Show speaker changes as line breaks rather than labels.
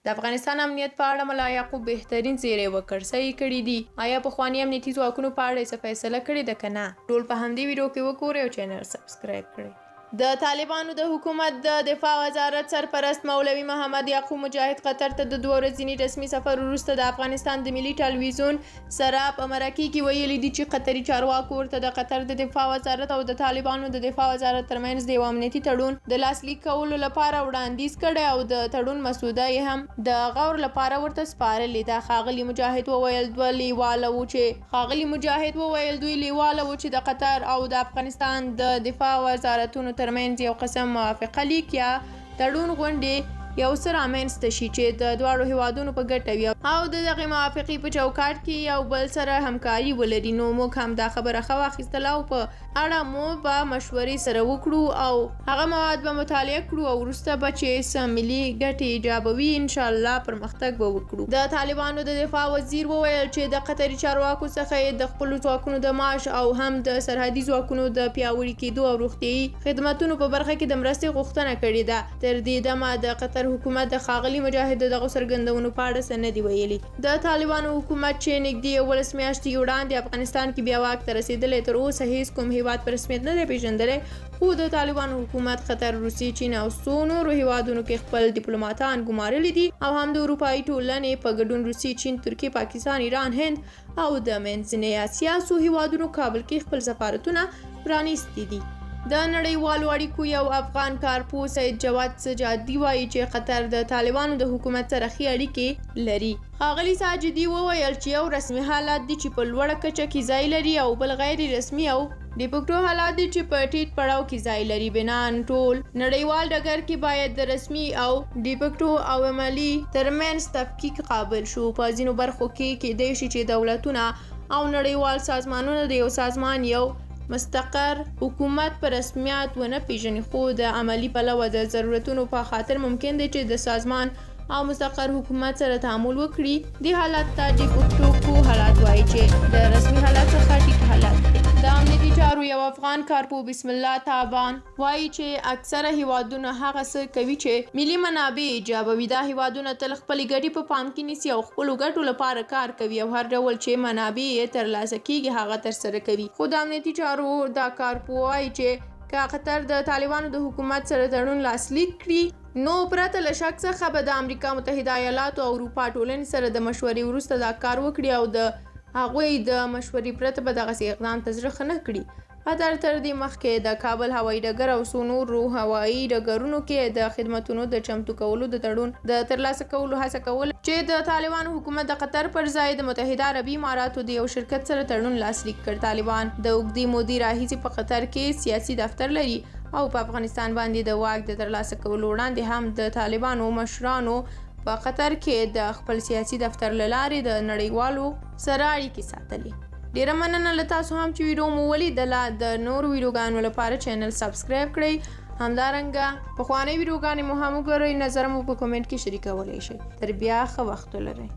د افغانستان امنیت په اړه ملا یعقوب بهترین زیری وکړ. صحیح کړي دي. آیا پخواني امنیتي ځواکونو په اړه څه فیصله کړې ده که نه؟ ټول په همدې ویډیو کې وګورئ او چینل سبسکرایب کړئ. د طالبانو د حکومت د دفاع وزارت سرپرست مولوي محمد یعقوب مجاهد قطر ته د 2 ورځني رسمي سفر وروسته د افغانستان د ملي ټلویزیون سره په مرکه کې ویلي دي چې قطري چارواکو ورته د قطر د دفاع وزارت او د طالبانو د دفاع وزارت ترمنځ د یو امنیتي تړون د لاسلیک کولو لپاره وړاندیز کړی او د تړون مسوده یې هم د غور لپاره ورته سپارلې ده. ښاغلي مجاهد وویل دوی لیواله وو چې د قطر او د افغانستان د دفاع وزارتونو ترمنځ یو قسم موافقه لیک یا تړون غونډې یو څه رامنځته شي چې د دواړو هیوادونو په ګټه وي او د دغې موافقې په چوکاټ کې یو بل سره همکاري ولري. نو موږ هم دا خبره ښه واخیستله او په اړه مو به مشورې سره وکړو او هغه مواد به مطالعه کړو او وروسته به چې څه ملي ګټې ایجابوي انشاءالله پرمختګ به وکړو. د طالبانو د دفاع وزیر وویل چې د قطري چارواکو څخه یې د خپلو ځواکونو د معاش او هم د سرحدي ځواکونو د پیاوړي کېدو او روغتیایي خدمتونو په برخه کې د مرستې غوښتنه کړې ده. تر دې دمه د قطر حکومت د ښاغلي مجاهد دغه څرګندونو په اړه څه نه دي ویلي. د طالبانو حکومت چې نږدې 11 میاشتې وړاندې افغانستان کې بیا واک ته رسېدلی تر اوسه هیڅ کوم هیواد په رسمیت نه دی پیژندلی، خو د طالبانو حکومت قطر، روسیې، چین او څو نورو هیوادونو کې خپل ډیپلوماتان ګمارلي دي او هم د اروپایي ټولنې په ګډون روسیې، چین، ترکیې، پاکستان، ایران، هند او د منځنۍ اسیا څو هیوادونو کابل کې خپل سفارتونه پرانیستي دي. د نړیوالو اړیکو یو افغان کارپوه سید جواد سجادي وایي چې قطر د طالبانو د حکومت سره ښې اړیکې لري. ښاغلي ساجدي وویل چې یو رسمي حالت دي چې په لوړه کچه کې ځای لري او بل غیر رسمي او ډیپکټو حالات دي چې په ټیټ پړاو کې ځای لري. بنان ټول نړیوال ډګر کې باید د رسمي او ډیپکټو او عملي ترمنځ تفکیک قابل شو. په ځینو برخو کې کېدای شي چې دولتونه او نړیوال سازمانونه د یو سازمان یو مستقر حکومت په رسمیت ونه پیژني، خو د عملی پلوه د ضرورتونو په خاطر ممکن دی چې د سازمان او مستقر حکومت سره تعامل وکړي. دې حالت ته ډیپکټو حالات وایي چې د رسمي حالت څخه ټیټ حالت دی. د امنیتي چارو یو افغان کارپوه بسم الله تابان وایي چې اکثره هیوادونه هغه څه کوي چې ملي منابع ایجابوي. دا هیوادونه تل خپلې ګټې په پام کې نیسي او خپلو ګټو لپاره کار کوي او هر ډول چې منابع یې ترلاسه کیږي هغه ترسره کوي. خو د امنیتي چارو دا کارپوه وایي چې که قطر د طالبانو د حکومت سره تړون لاسلیک کړي نو پرته له شک څخه به د امریکا متحده ایالاتو او اروپا ټولنې سره د مشورې وروسته دا کار وکړي او د هغوی د مشورې پرته به دغسې اقدام ته زړه ښه نه کړي. قطر تر دې مخکې د کابل هوایي ډګر او څو نورو هوایي ډګرونو کې د خدمتونو د چمتو کولو د تړون د ترلاسه کولو هڅه کوله چې د طالبانو حکومت د قطر پر ځای د متحده عربي اماراتو د یو شرکت سره تړون لاسلیک کړ. طالبان د اوږدې مودې راهیسې په قطر کې سیاسي دفتر لري او په افغانستان باندې د واک د ترلاسه کولو وړاندې هم د طالبانو مشرانو په قطر کې د خپل سیاسي دفتر له لارې د نړیوالو سره اړیکې ساتلې. ډیره مننه له تاسو هم چې ویډیو مو ولیدله. د نورو ویډیوګانو لپاره چینل سبسکرایب کړئ. همدارنګه پخوانۍ ویډیوګانې مو هم وګورئ. نظر مو په کومنټ کې شریکولی شئ. تر بیا ښه وخت ولرئ.